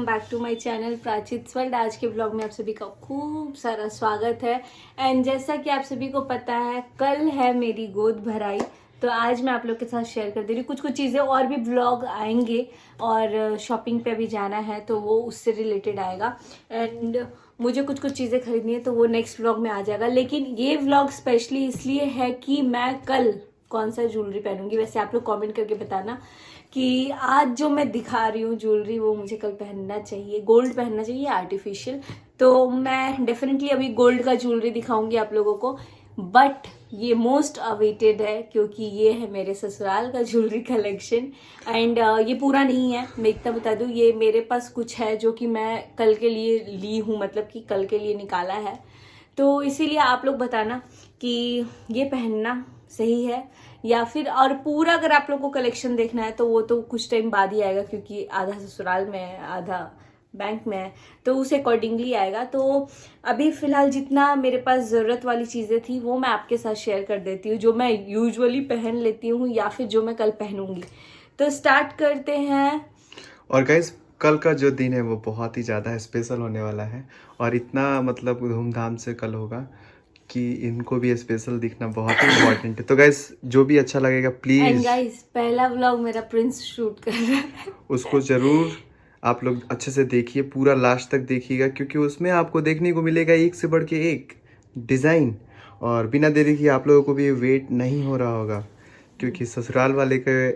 Back to my channel Prachit world. आज के blog में आप सभी का खूब सारा स्वागत है। एंड जैसा कि आप सभी को पता है, कल है मेरी गोद भराई, तो आज मैं आप लोग के साथ शेयर कर दे रही हूँ कुछ चीज़ें। और भी ब्लॉग आएंगे और शॉपिंग पे भी जाना है तो वो उससे रिलेटेड आएगा। एंड मुझे कुछ चीज़ें खरीदनी है तो वो नेक्स्ट व्लॉग में आ जाएगा। लेकिन ये व्लॉग स्पेशली इसलिए है कि मैं कल कौन सा ज्वेलरी पहनूंगी। वैसे आप लोग कमेंट करके बताना कि आज जो मैं दिखा रही हूँ ज्वेलरी वो मुझे कल पहनना चाहिए, गोल्ड पहनना चाहिए आर्टिफिशियल। तो मैं डेफिनेटली अभी गोल्ड का ज्वेलरी दिखाऊंगी आप लोगों को। बट ये मोस्ट अवेटेड है क्योंकि ये है मेरे ससुराल का ज्वेलरी कलेक्शन। एंड ये पूरा नहीं है, मैं इतना बता दूँ, ये मेरे पास कुछ है जो कि मैं कल के लिए ली हूँ, मतलब कि कल के लिए निकाला है। तो इसीलिए आप लोग बताना कि ये पहनना सही है या फिर, और पूरा अगर आप लोग को कलेक्शन देखना है तो वो तो कुछ टाइम बाद ही आएगा क्योंकि आधा ससुराल में है आधा बैंक में है, तो उस अकॉर्डिंगली आएगा। तो अभी फिलहाल जितना मेरे पास ज़रूरत वाली चीज़ें थी वो मैं आपके साथ शेयर कर देती हूँ, जो मैं यूजुअली पहन लेती हूँ या फिर जो मैं कल पहनूंगी। तो स्टार्ट करते हैं। और गाइस, कल का जो दिन है वो बहुत ही ज़्यादा स्पेशल होने वाला है और इतना मतलब धूमधाम से कल होगा कि इनको भी स्पेशल दिखना बहुत ही इम्पोर्टेंट है। तो गाइस, जो भी अच्छा लगेगा एंड प्लीज़ गाइस, पहला व्लॉग मेरा प्रिंस शूट कर रहा है, उसको ज़रूर आप लोग अच्छे से देखिए, पूरा लास्ट तक देखिएगा क्योंकि उसमें आपको देखने को मिलेगा एक से बढ़ के एक डिज़ाइन। और बिना देरी के आप लोगों को भी वेट नहीं हो रहा होगा क्योंकि ससुराल वाले के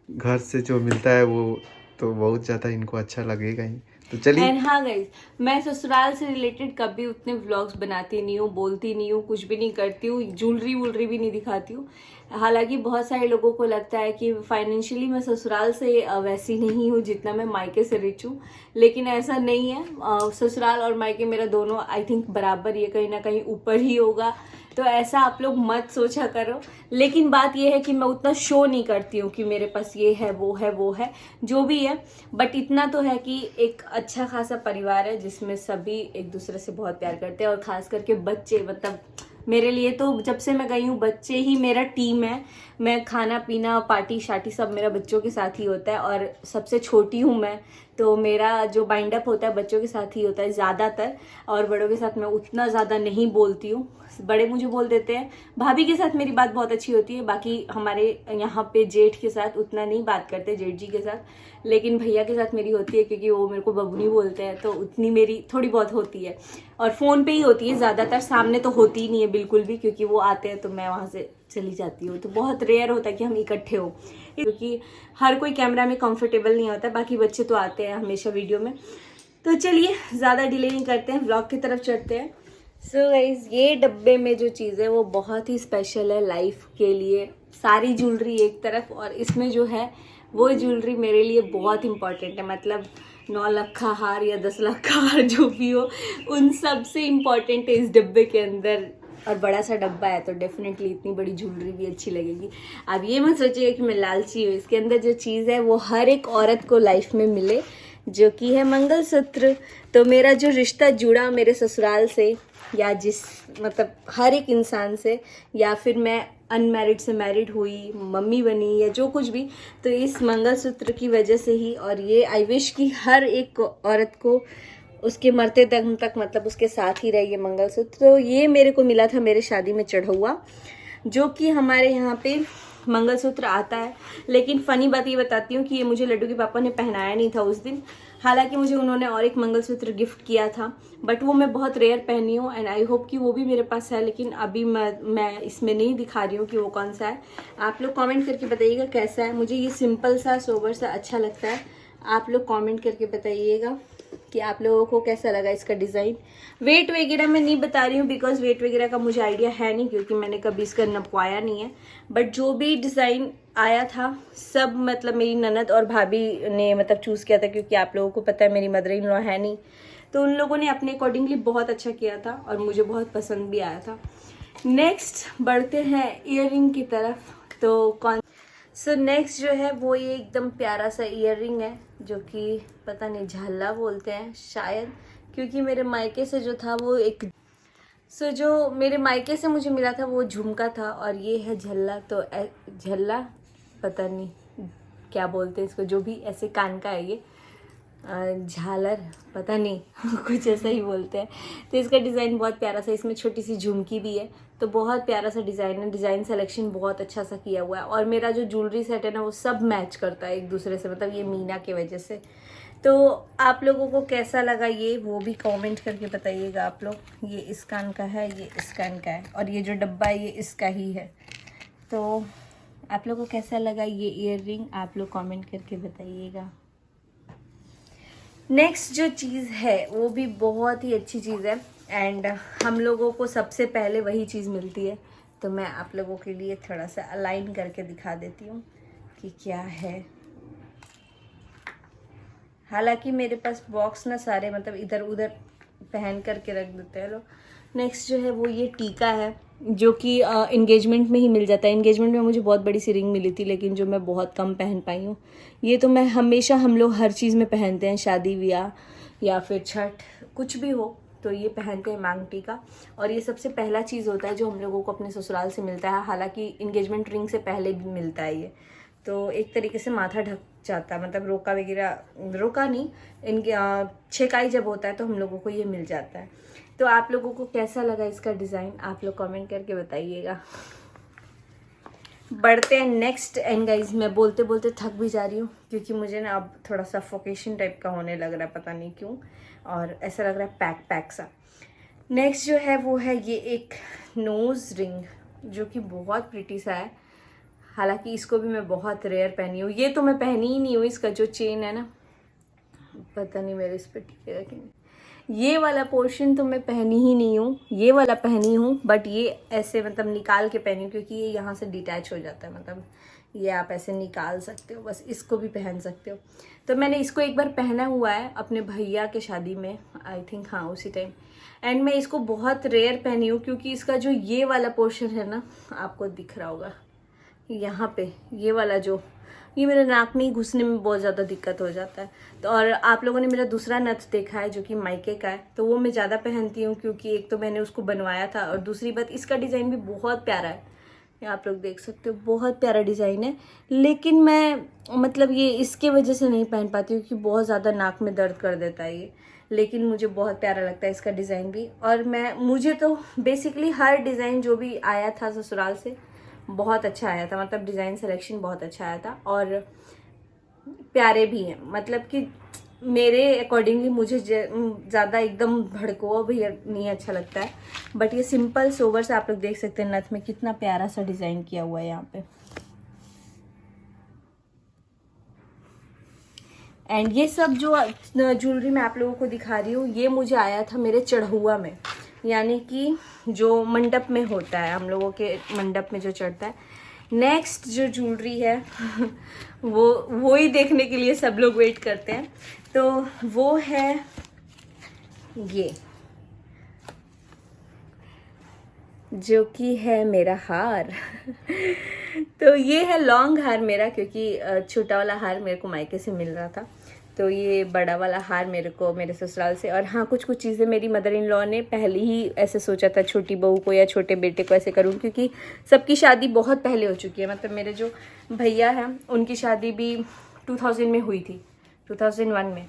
घर से जो मिलता है वो तो बहुत ज़्यादा इनको अच्छा लगेगा ही। तो चलिए। एंड हाँ गाइज, मैं ससुराल से रिलेटेड कभी उतने व्लॉग्स बनाती नहीं हूँ, बोलती नहीं हूँ, कुछ भी नहीं करती हूँ, ज्वेलरी वुलरी भी नहीं दिखाती हूँ। हालांकि बहुत सारे लोगों को लगता है कि फाइनेंशियली मैं ससुराल से वैसी नहीं हूँ जितना मैं मायके से रिच हूँ, लेकिन ऐसा नहीं है। ससुराल और मायके मेरा दोनों आई थिंक बराबर ही है, कहीं ना कहीं ऊपर ही होगा। तो ऐसा आप लोग मत सोचा करो। लेकिन बात यह है कि मैं उतना शो नहीं करती हूँ कि मेरे पास ये है वो है वो है, जो भी है। बट इतना तो है कि एक अच्छा खासा परिवार है जिसमें सभी एक दूसरे से बहुत प्यार करते हैं, और खास करके बच्चे, मतलब मेरे लिए तो जब से मैं गई हूँ बच्चे ही मेरा टीम है। मैं खाना पीना पार्टी शार्टी सब मेरा बच्चों के साथ ही होता है, और सबसे छोटी हूँ मैं, तो मेरा जो बाइंड अप होता है बच्चों के साथ ही होता है ज़्यादातर। और बड़ों के साथ मैं उतना ज़्यादा नहीं बोलती हूँ, बड़े मुझे बोल देते हैं। भाभी के साथ मेरी बात बहुत अच्छी होती है, बाकी हमारे यहाँ पे जेठ के साथ उतना नहीं बात करते, जेठ जी के साथ। लेकिन भैया के साथ मेरी होती है क्योंकि वो मेरे को बबुनी बोलते हैं, तो उतनी मेरी थोड़ी बहुत होती है। और फ़ोन पे ही होती है ज़्यादातर, सामने तो होती ही नहीं है बिल्कुल भी, क्योंकि वो आते हैं तो मैं वहाँ से चली जाती हूँ। तो बहुत रेयर होता है कि हम इकट्ठे हो, क्योंकि हर कोई कैमरा में कंफर्टेबल नहीं होता। बाकी बच्चे तो आते हैं हमेशा वीडियो में। तो चलिए ज़्यादा डिले नहीं करते हैं, व्लॉग की तरफ चढ़ते हैं। सो गाइज, ये डब्बे में जो चीज़ है वो बहुत ही स्पेशल है लाइफ के लिए। सारी ज्वेलरी एक तरफ, और इसमें जो है वो ज्वेलरी मेरे लिए बहुत इंपॉर्टेंट है। मतलब 9 लाख का हार या 10 लाख का हार जो भी हो, उन सब से इम्पॉर्टेंट है इस डब्बे के अंदर। और बड़ा सा डब्बा है तो डेफिनेटली इतनी बड़ी ज्वेलरी भी अच्छी लगेगी। अब ये मत सोचिएगा कि मैं लालची हूँ, इसके अंदर जो चीज़ है वो हर एक औरत को लाइफ में मिले, जो कि है मंगलसूत्र। तो मेरा जो रिश्ता जुड़ा मेरे ससुराल से, या जिस मतलब हर एक इंसान से, या फिर मैं अनमैरिड से मैरिड हुई, मम्मी बनी, या जो कुछ भी, तो इस मंगलसूत्र की वजह से ही। और ये आई विश कि हर एक औरत को उसके मरते दम तक मतलब उसके साथ ही रहे ये मंगलसूत्र। तो ये मेरे को मिला था मेरे शादी में चढ़ौआ, जो कि हमारे यहाँ पे मंगलसूत्र आता है। लेकिन फ़नी बात ये बताती हूँ कि ये मुझे लड्डू के पापा ने पहनाया नहीं था उस दिन। हालांकि मुझे उन्होंने और एक मंगलसूत्र गिफ्ट किया था, बट वो मैं बहुत रेयर पहनी हूँ। एंड आई होप कि वो भी मेरे पास है, लेकिन अभी मैं इसमें नहीं दिखा रही हूँ कि वो कौन सा है। आप लोग कमेंट करके बताइएगा कैसा है। मुझे ये सिंपल सा सोबर सा अच्छा लगता है। आप लोग कमेंट करके बताइएगा कि आप लोगों को कैसा लगा इसका डिज़ाइन। वेट वगैरह मैं नहीं बता रही हूँ बिकॉज वेट वगैरह का मुझे आइडिया है नहीं, क्योंकि मैंने कभी इसका नपवाया नहीं है। बट जो भी डिज़ाइन आया था सब मतलब मेरी ननद और भाभी ने मतलब चूज़ किया था, क्योंकि आप लोगों को पता है मेरी मदर इन लॉ है नहीं, तो उन लोगों ने अपने अकॉर्डिंगली बहुत अच्छा किया था और मुझे बहुत पसंद भी आया था। नेक्स्ट बढ़ते हैं ईयररिंग की तरफ। तो कौन सो नेक्स्ट जो है वो ये एकदम प्यारा सा ईयररिंग है, जो कि पता नहीं झाला बोलते हैं शायद, क्योंकि मेरे मायके से जो था वो एक जो मेरे मायके से मुझे मिला था वो झुमका था, और ये है झल्ला। तो झल्ला पता नहीं क्या बोलते हैं इसको, जो भी ऐसे कान का है ये। झालर, पता नहीं कुछ ऐसा ही बोलते हैं। तो इसका डिज़ाइन बहुत प्यारा सा, इसमें छोटी सी झुमकी भी है, तो बहुत प्यारा सा डिज़ाइन है। डिज़ाइन सिलेक्शन बहुत अच्छा सा किया हुआ है, और मेरा जो ज्वेलरी सेट है ना वो सब मैच करता है एक दूसरे से, मतलब ये मीना की वजह से। तो आप लोगों को कैसा लगा ये, वो भी कमेंट करके बताइएगा आप लोग। ये इस कान का है, ये इस कान का है, और ये जो डब्बा है ये इसका ही है। तो आप लोगों को कैसा लगा ये ईयर रिंग, आप लोग कमेंट करके बताइएगा। नेक्स्ट जो चीज़ है वो भी बहुत ही अच्छी चीज़ है, एंड हम लोगों को सबसे पहले वही चीज़ मिलती है। तो मैं आप लोगों के लिए थोड़ा सा अलाइन करके दिखा देती हूँ कि क्या है। हालांकि मेरे पास बॉक्स ना सारे मतलब इधर उधर पहन करके रख देते हैं लोग। नेक्स्ट जो है वो ये टीका है, जो कि इंगेजमेंट में ही मिल जाता है। इंगेजमेंट में मुझे बहुत बड़ी सी रिंग मिली थी, लेकिन जो मैं बहुत कम पहन पाई हूँ। ये तो मैं हमेशा, हम लोग हर चीज़ में पहनते हैं, शादी ब्याह या फिर छठ, कुछ भी हो तो ये पहनते हैं मांग टीका। और ये सबसे पहला चीज़ होता है जो हम लोगों को अपने ससुराल से मिलता है। हालांकि इंगेजमेंट रिंग से पहले भी मिलता है ये, तो एक तरीके से माथा ढक जाता है, मतलब रोका वगैरह, रोका नहीं, इनके छेकाई जब होता है तो हम लोगों को ये मिल जाता है। तो आप लोगों को कैसा लगा इसका डिज़ाइन, आप लोग कमेंट करके बताइएगा। बढ़ते हैं नेक्स्ट। एंड गाइज, मैं बोलते बोलते थक भी जा रही हूँ, क्योंकि मुझे ना अब थोड़ा सफोकेशन टाइप का होने लग रहा है, पता नहीं क्यों, और ऐसा लग रहा है पैक पैक सा। नेक्स्ट जो है वो है ये एक नोज़ रिंग, जो कि बहुत प्रिटी सा है। हालांकि इसको भी मैं बहुत रेयर पहनी हूँ, ये तो मैं पहनी ही नहीं हूँ। इसका जो चेन है ना, पता नहीं मेरे इस पर टिकेगा कि नहीं। ये वाला पोर्शन तो मैं पहनी ही नहीं हूँ, ये वाला पहनी हूँ, बट ये ऐसे मतलब निकाल के पहनी हूँ, क्योंकि ये यहाँ से डिटैच हो जाता है, मतलब ये आप ऐसे निकाल सकते हो, बस इसको भी पहन सकते हो। तो मैंने इसको एक बार पहना हुआ है अपने भैया के शादी में, आई थिंक, हाँ उसी टाइम। एंड मैं इसको बहुत रेयर पहनी हूँ, क्योंकि इसका जो ये वाला पोर्शन है ना, आपको दिख रहा होगा यहाँ पे, ये वाला जो, ये मेरे नाक में ही घुसने में बहुत ज़्यादा दिक्कत हो जाता है। तो और आप लोगों ने मेरा दूसरा नथ देखा है जो कि मायके का है, तो वो मैं ज़्यादा पहनती हूँ, क्योंकि एक तो मैंने उसको बनवाया था, और दूसरी बात इसका डिज़ाइन भी बहुत प्यारा है। ये आप लोग देख सकते हो, बहुत प्यारा डिज़ाइन है। लेकिन मैं मतलब ये इसके वजह से नहीं पहन पाती हूँ, क्योंकि बहुत ज़्यादा नाक में दर्द कर देता है ये। लेकिन मुझे बहुत प्यारा लगता है इसका डिज़ाइन भी। और मुझे तो बेसिकली हर डिज़ाइन जो भी आया था ससुराल से बहुत अच्छा आया था, मतलब डिज़ाइन सिलेक्शन बहुत अच्छा आया था, और प्यारे भी हैं। मतलब कि मेरे अकॉर्डिंगली मुझे ज़्यादा एकदम भड़कुआ भी नहीं अच्छा लगता है, बट ये सिंपल सोवर से आप लोग देख सकते हैं नथ में कितना प्यारा सा डिज़ाइन किया हुआ है यहाँ पे। एंड ये सब जो ज्वेलरी मैं आप लोगों को दिखा रही हूँ, ये मुझे आया था मेरे चढ़ुआ में, यानी कि जो मंडप में होता है, हम लोगों के मंडप में जो चढ़ता है। नेक्स्ट जो ज्वेलरी है वो ही देखने के लिए सब लोग वेट करते हैं, तो वो है ये, जो कि है मेरा हार। तो ये है लॉन्ग हार मेरा, क्योंकि छोटा वाला हार मेरे को मायके से मिल रहा था, तो ये बड़ा वाला हार मेरे को मेरे ससुराल से। और हाँ, कुछ चीज़ें मेरी मदर इन लॉ ने पहले ही ऐसे सोचा था, छोटी बहू को या छोटे बेटे को ऐसे करूँ, क्योंकि सबकी शादी बहुत पहले हो चुकी है। मतलब मेरे जो भैया हैं उनकी शादी भी 2000 में हुई थी, 2001 में।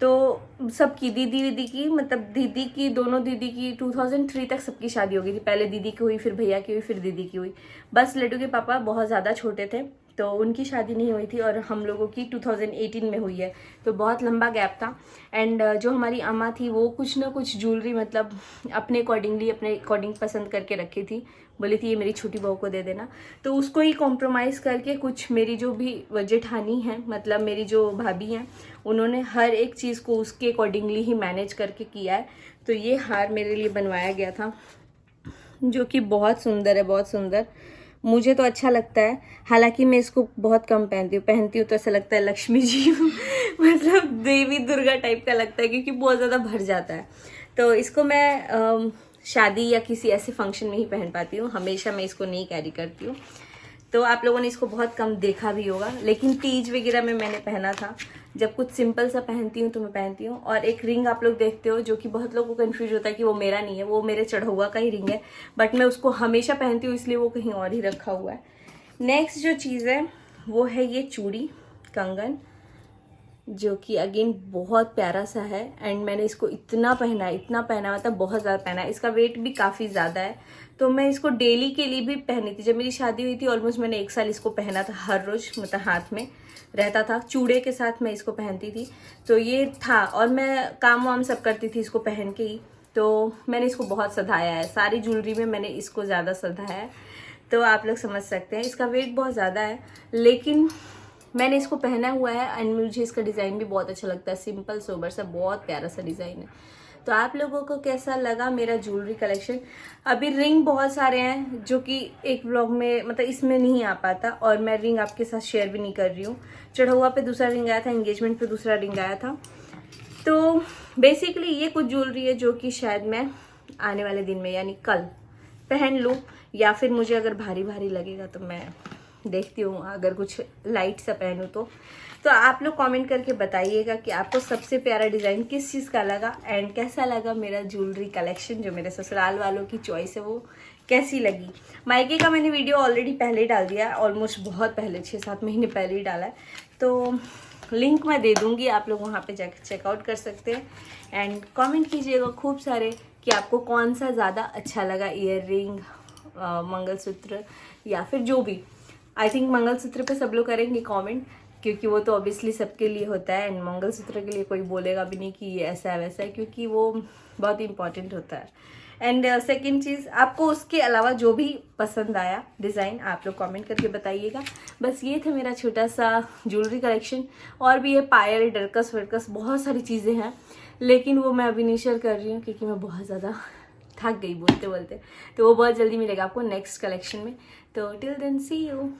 तो सबकी दीदी की, मतलब दीदी की, दोनों दीदी की 2003 तक सबकी शादी हो गई थी। पहले दीदी की हुई, फिर भैया की हुई, फिर दीदी की हुई। बस लड्डू के पापा बहुत ज़्यादा छोटे थे, तो उनकी शादी नहीं हुई थी, और हम लोगों की 2018 में हुई है, तो बहुत लंबा गैप था। एंड जो हमारी अम्मा थी वो कुछ ना कुछ ज्वेलरी मतलब अपने अकॉर्डिंग पसंद करके रखी थी, बोली थी ये मेरी छोटी बहू को दे देना। तो उसको ही कॉम्प्रोमाइज़ करके कुछ मेरी जो भी जेठानी है, मतलब मेरी जो भाभी हैं, उन्होंने हर एक चीज़ को उसके अकॉर्डिंगली ही मैनेज करके किया है। तो ये हार मेरे लिए बनवाया गया था, जो कि बहुत सुंदर है, बहुत सुंदर, मुझे तो अच्छा लगता है। हालांकि मैं इसको बहुत कम पहनती हूँ तो ऐसा लगता है लक्ष्मी जी मतलब देवी दुर्गा टाइप का लगता है, क्योंकि बहुत ज़्यादा भर जाता है। तो इसको मैं शादी या किसी ऐसे फंक्शन में ही पहन पाती हूँ, हमेशा मैं इसको नहीं कैरी करती हूँ। तो आप लोगों ने इसको बहुत कम देखा भी होगा, लेकिन तीज वगैरह में मैंने पहना था। जब कुछ सिंपल सा पहनती हूँ तो मैं पहनती हूँ। और एक रिंग आप लोग देखते हो, जो कि बहुत लोगों को कंफ्यूज होता है कि वो मेरा नहीं है, वो मेरे चढ़ौआ का ही रिंग है, बट मैं उसको हमेशा पहनती हूँ, इसलिए वो कहीं और ही रखा हुआ है। नेक्स्ट जो चीज़ है वो है ये चूड़ी कंगन, जो कि अगेन बहुत प्यारा सा है। एंड मैंने इसको इतना पहना मतलब बहुत ज़्यादा पहना है। इसका वेट भी काफ़ी ज़्यादा है, तो मैं इसको डेली के लिए भी पहनी थी। जब मेरी शादी हुई थी ऑलमोस्ट मैंने 1 साल इसको पहना था, हर रोज़ मतलब हाथ में रहता था, चूड़े के साथ मैं इसको पहनती थी। तो ये था, और मैं काम वाम सब करती थी इसको पहन के ही। तो मैंने इसको बहुत सधाया है, सारी ज्वेलरी में मैंने इसको ज़्यादा सधाया है, तो आप लोग समझ सकते हैं। इसका वेट बहुत ज़्यादा है, लेकिन मैंने इसको पहना हुआ है एंड मुझे इसका डिज़ाइन भी बहुत अच्छा लगता है। सिंपल सोबर सा बहुत प्यारा सा डिज़ाइन है। तो आप लोगों को कैसा लगा मेरा ज्वेलरी कलेक्शन? अभी रिंग बहुत सारे हैं जो कि एक व्लॉग में मतलब इसमें नहीं आ पाता, और मैं रिंग आपके साथ शेयर भी नहीं कर रही हूँ। चढ़ौआ पे दूसरा रिंग आया था, एंगेजमेंट पे दूसरा रिंग आया था। तो बेसिकली ये कुछ ज्वेलरी है जो कि शायद मैं आने वाले दिन में यानी कल पहन लूँ, या फिर मुझे अगर भारी भारी लगेगा तो मैं देखती हूँ, अगर कुछ लाइट सा पहनूँ तो आप लोग कमेंट करके बताइएगा कि आपको सबसे प्यारा डिज़ाइन किस चीज़ का लगा एंड कैसा लगा मेरा ज्वेलरी कलेक्शन। जो मेरे ससुराल वालों की चॉइस है वो कैसी लगी। मायके का मैंने वीडियो ऑलरेडी पहले डाल दिया, ऑलमोस्ट बहुत पहले 6-7 महीने पहले ही डाला है, तो लिंक मैं दे दूँगी, आप लोग वहाँ पे जाकर चेकआउट कर सकते हैं। एंड कमेंट कीजिएगा खूब सारे कि आपको कौन सा ज़्यादा अच्छा लगा, ईयर रिंग, मंगलसूत्र, या फिर जो भी। आई थिंक मंगलसूत्र पे सब लोग करेंगे कमेंट, क्योंकि वो तो ऑब्वियसली सबके लिए होता है। एंड मंगलसूत्र के लिए कोई बोलेगा भी नहीं कि ये ऐसा है वैसा है, क्योंकि वो बहुत इंपॉर्टेंट होता है। एंड सेकंड चीज़, आपको उसके अलावा जो भी पसंद आया डिज़ाइन आप लोग कमेंट करके बताइएगा। बस ये था मेरा छोटा सा ज्वेलरी कलेक्शन। और भी ये पायल, डरकस वर्कस बहुत सारी चीज़ें हैं, लेकिन वो मैं अभी नहीं शेयर कर रही हूँ क्योंकि मैं बहुत ज़्यादा थक गई बोलते बोलते। तो वो बहुत जल्दी मिलेगा आपको नेक्स्ट कलेक्शन में। तो टिल देन सी यू।